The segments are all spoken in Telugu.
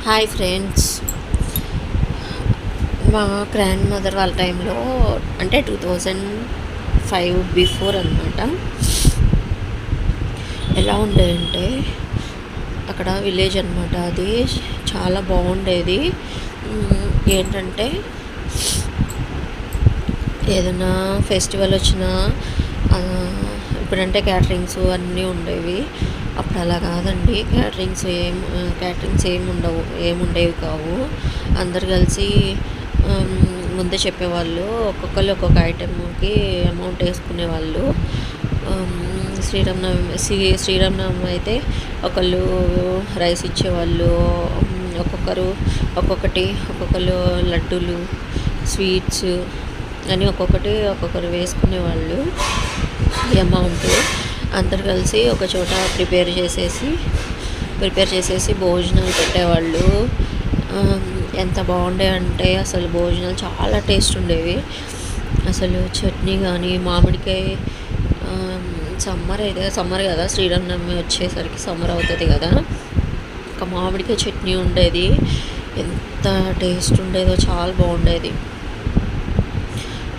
Hi friends. మా గ్రాండ్ మదర్ వాళ్ళ టైంలో అంటే 2005 బిఫోర్ అనమాట. ఎలా ఉండేదంటే అక్కడ విలేజ్ అనమాట. అది చాలా బాగుండేది. ఏంటంటే ఏదైనా ఫెస్టివల్ వచ్చినా ఇప్పుడంటే క్యాటరింగ్స్ అన్నీ ఉండేవి. అప్పుడు అలా కాదండి. క్యాటరింగ్స్ ఏముండేవి కావు. అందరు కలిసి ముందే చెప్పేవాళ్ళు. ఒక్కొక్కరు ఒక్కొక్క ఐటెంకి అమౌంట్ వేసుకునేవాళ్ళు. శ్రీరామనవమి అయితే ఒకళ్ళు రైస్ ఇచ్చేవాళ్ళు. ఒక్కొక్కరు లడ్డూలు, స్వీట్స్ అని ఒక్కొక్కరు వేసుకునేవాళ్ళు. ఈ అమౌంట్ అందరు కలిసి ఒక చోట ప్రిపేర్ చేసేసి భోజనాలు పెట్టేవాళ్ళు. ఎంత బాగుండే అంటే అసలు భోజనాలు చాలా టేస్ట్ ఉండేవి. అసలు చట్నీ కానీ మామిడికాయ, సమ్మర్ కదా, శ్రీరామనవమి వచ్చేసరికి సమ్మర్ అవుతుంది కదా, ఒక మామిడికాయ చట్నీ ఉండేది. ఎంత టేస్ట్ ఉండేదో, చాలా బాగుండేది.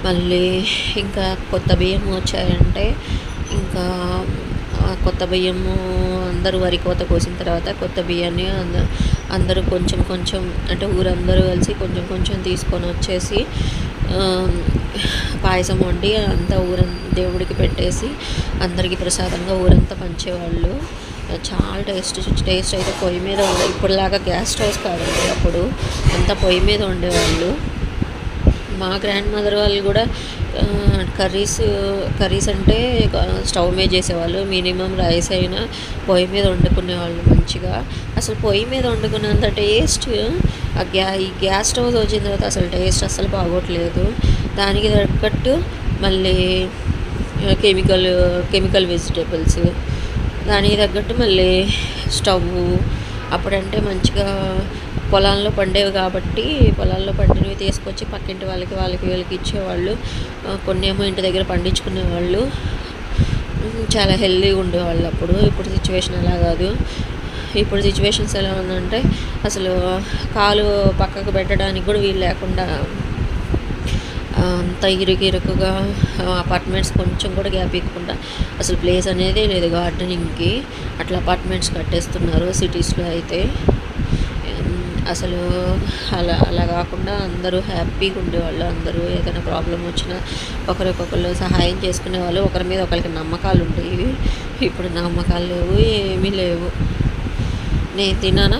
మళ్ళీ ఇంకా కొత్త బియ్యం వచ్చాయంటే ఇంకా కొత్త బియ్యము అందరూ వరి కోత కోసిన తర్వాత కొత్త బియ్యాన్ని అందరూ కొంచెం అంటే ఊరందరూ కలిసి కొంచెం తీసుకొని వచ్చేసి పాయసం వండి అంతా దేవుడికి పెట్టేసి అందరికీ ప్రసాదంగా ఊరంతా పంచేవాళ్ళు. చాలా టేస్ట్ అయితే పొయ్యి మీద ఇప్పుడులాగా గ్యాస్ స్టవ్స్ కాదండి. అప్పుడు అంతా పొయ్యి మీద ఉండేవాళ్ళు. మా గ్రాండ్ మదర్ వాళ్ళు కూడా కర్రీస్ అంటే స్టవ్ మీద చేసేవాళ్ళు. మినిమం రైస్ అయినా పొయ్యి మీద వండుకునేవాళ్ళు మంచిగా. అసలు పొయ్యి మీద వండుకున్నంత టేస్ట్ ఈ గ్యాస్ స్టవ్ వచ్చిన తర్వాత అసలు టేస్ట్ అసలు బాగోట్లేదు. దానికి తగ్గట్టు మళ్ళీ కెమికల్ వెజిటేబుల్స్, దానికి తగ్గట్టు మళ్ళీ స్టవ్. అప్పుడంటే మంచిగా పొలాల్లో పండేవి కాబట్టి పొలాల్లో పండినవి తీసుకొచ్చి పక్కింటి వీళ్ళకి ఇచ్చేవాళ్ళు. కొన్ని ఏమో ఇంటి దగ్గర పండించుకునేవాళ్ళు. చాలా హెల్తీగా ఉండేవాళ్ళు అప్పుడు. ఇప్పుడు సిచ్యువేషన్ అలా కాదు. ఇప్పుడు సిచ్యువేషన్స్ ఎలా ఉందంటే అసలు కాలు పక్కకు పెట్టడానికి కూడా వీలు లేకుండా అంత ఇరుకుగా అపార్ట్మెంట్స్ కొంచెం కూడా గ్యాప్ ఇవ్వకుండా అసలు ప్లేస్ అనేది లేదు గార్డెనింగ్కి. అట్లా అపార్ట్మెంట్స్ కట్టేస్తున్నారు సిటీస్లో అయితే. అసలు అలా కాకుండా అందరూ హ్యాపీగా ఉండేవాళ్ళు. అందరూ ఏదైనా ప్రాబ్లం వచ్చినా ఒకరికొకరు సహాయం చేసుకునేవాళ్ళు. ఒకరి మీద ఒకరికి నమ్మకాలు ఉండేవి. ఇప్పుడు నమ్మకాలు లేవు, ఏమీ లేవు. నేను తిన్నానా